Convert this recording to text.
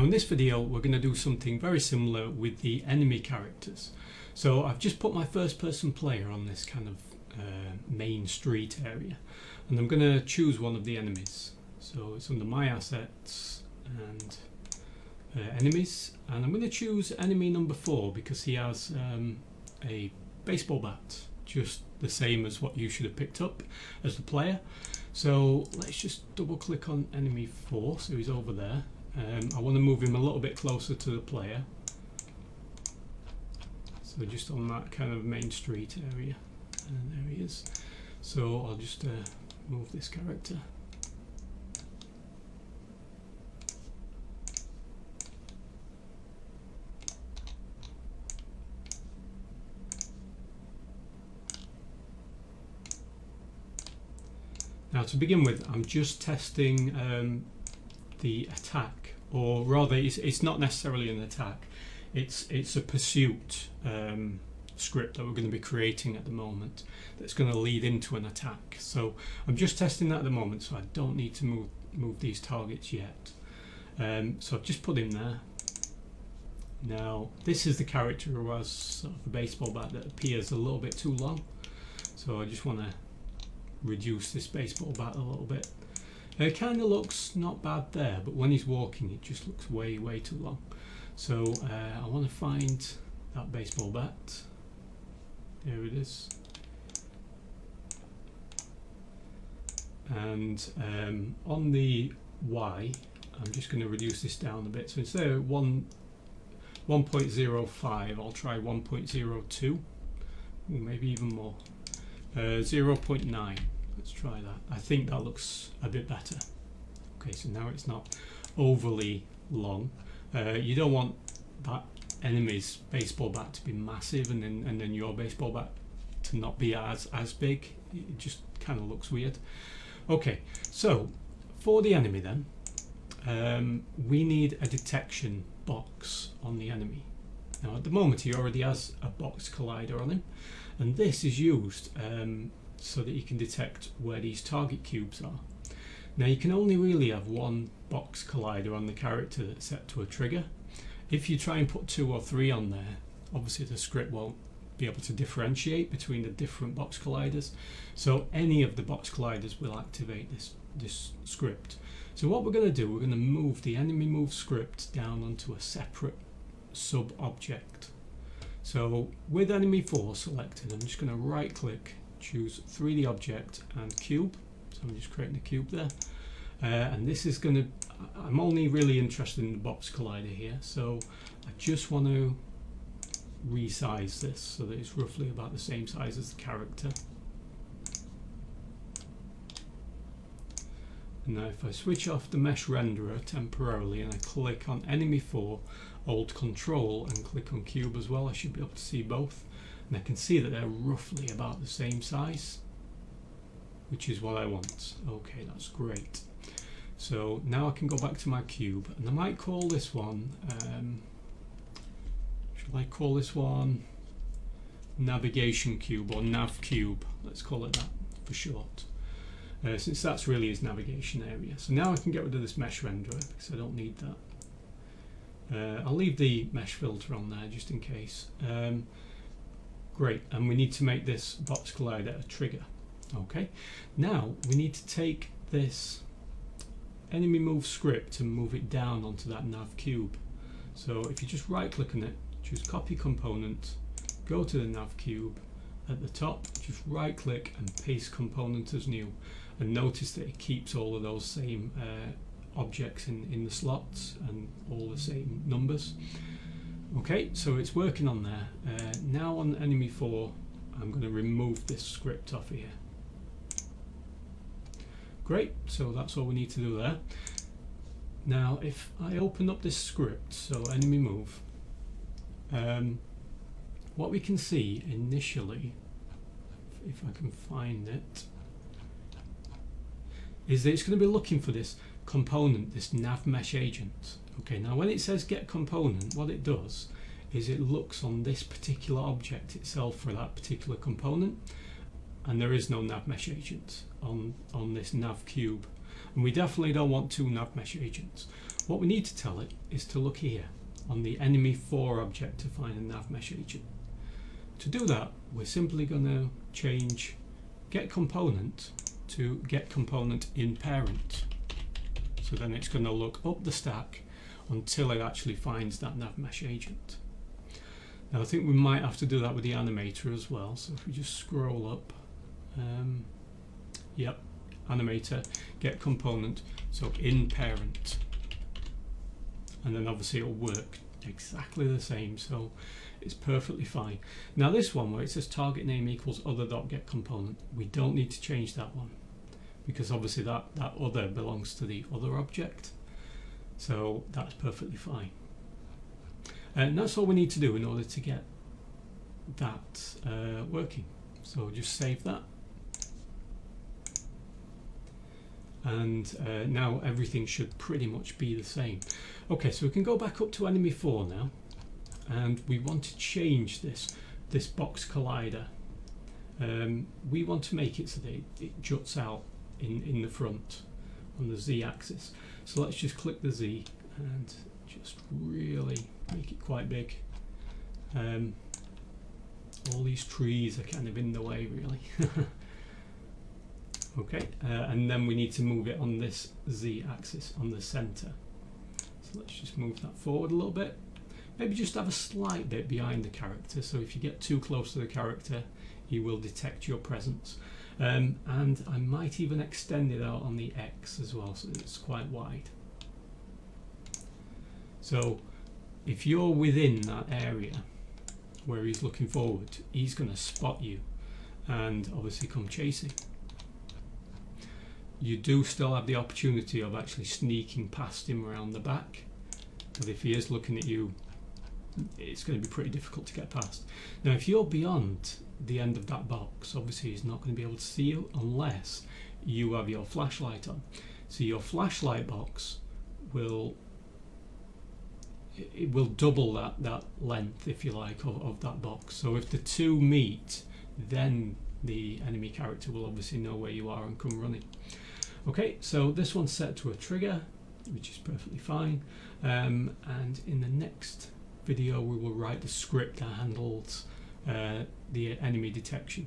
Now in this video we're going to do something very similar with the enemy characters. So I've just put my first person player on this kind of main street area, and I'm going to choose one of the enemies. So it's under my assets and enemies, and I'm going to choose enemy number 4 because he has a baseball bat, just the same as what you should have picked up as the player. So let's just double click on enemy 4, so he's over there. I want to move him a little bit closer to the player, so just on that kind of main street area, and there he is. So I'll just move this character. Now to begin with, I'm just testing the attack, or rather it's not necessarily an attack, it's a pursuit script that we're going to be creating at the moment that's going to lead into an attack. So I'm just testing that at the moment, so I don't need to move these targets yet. So I've just put him there. Now this is the character who has sort of a baseball bat that appears a little bit too long, so I just want to reduce this baseball bat a little bit. It kind of looks not bad there, but when he's walking it just looks way too long. So I want to find that baseball bat. There it is. And on the Y, I'm just going to reduce this down a bit. So instead of 1.05, I'll try 1.02, maybe even more. 0.9. Let's try that. I think that looks a bit better. Okay, so now it's not overly long. You don't want that enemy's baseball bat to be massive and then your baseball bat to not be as big. It just kind of looks weird. Okay, so for the enemy then, we need a detection box on the enemy. Now at the moment he already has a box collider on him, and this is used so that you can detect where these target cubes are. Now you can only really have one box collider on the character that's set to a trigger. If you try and put 2 or 3 on there, obviously the script won't be able to differentiate between the different box colliders, so any of the box colliders will activate this script. So what we're going to do, we're going to move the enemy move script down onto a separate sub object. So with enemy 4 selected, I'm just going to right click, choose 3D object and cube. So I'm just creating a cube there, and this is going to, I'm only really interested in the box collider here, so I just want to resize this so that it's roughly about the same size as the character. And now if I switch off the mesh renderer temporarily and I click on enemy 4, hold control and click on cube as well, I should be able to see both, and I can see that they're roughly about the same size, which is what I want. Okay, that's great. So now I can go back to my cube, and I might call this one, should I call this one navigation cube or nav cube? Let's call it that for short, since that's really his navigation area. So now I can get rid of this mesh renderer because I don't need that. I'll leave the mesh filter on there just in case. Great, and we need to make this box collider a trigger. Okay, now we need to take this enemy move script and move it down onto that nav cube. So if you just right click on it, choose copy component, go to the nav cube, at the top just right click and paste component as new, and notice that it keeps all of those same objects in the slots and all the same numbers. Okay, so it's working on there. Now on enemy 4, I'm going to remove this script off here. Great, so that's all we need to do there. Now if I open up this script, so enemy move, what we can see initially, if I can find it, is that it's going to be looking for this component, this nav mesh agent. Okay, now when it says get component, what it does is it looks on this particular object itself for that particular component, and there is no nav mesh agent on this nav cube, and we definitely don't want 2 nav mesh agents. What we need to tell it is to look here on the enemy 4 object to find a nav mesh agent. To do that, we're simply going to change get component to get component in parent. So then it's going to look up the stack until it actually finds that nav mesh agent. Now I think we might have to do that with the animator as well. So if we just scroll up, yep, animator, get component, so in parent, and then obviously it'll work exactly the same, so it's perfectly fine. Now this one where it says target name equals other.get component, we don't need to change that one because obviously that other belongs to the other object, so that's perfectly fine. And that's all we need to do in order to get that working. So just save that. And now everything should pretty much be the same. Okay, so we can go back up to enemy 4 now, and we want to change this box collider. We want to make it so that it juts out in the front on the Z axis. So let's just click the Z and just really make it quite big. All these trees are kind of in the way really. Okay, and then we need to move it on this Z axis on the center. So let's just move that forward a little bit. Maybe just have a slight bit behind the character, so if you get too close to the character he will detect your presence. And I might even extend it out on the X as well so that it's quite wide. So if you're within that area where he's looking forward, he's going to spot you and obviously come chasing. You do still have the opportunity of actually sneaking past him around the back, but if he is looking at you, it's going to be pretty difficult to get past. Now if you're beyond the end of that box, obviously he's not going to be able to see you unless you have your flashlight on. So your flashlight box will double that length, if you like, of that box. So if the two meet, then the enemy character will obviously know where you are and come running. Okay, so this one's set to a trigger, which is perfectly fine, and in the next video we will write the script that handles the enemy detection.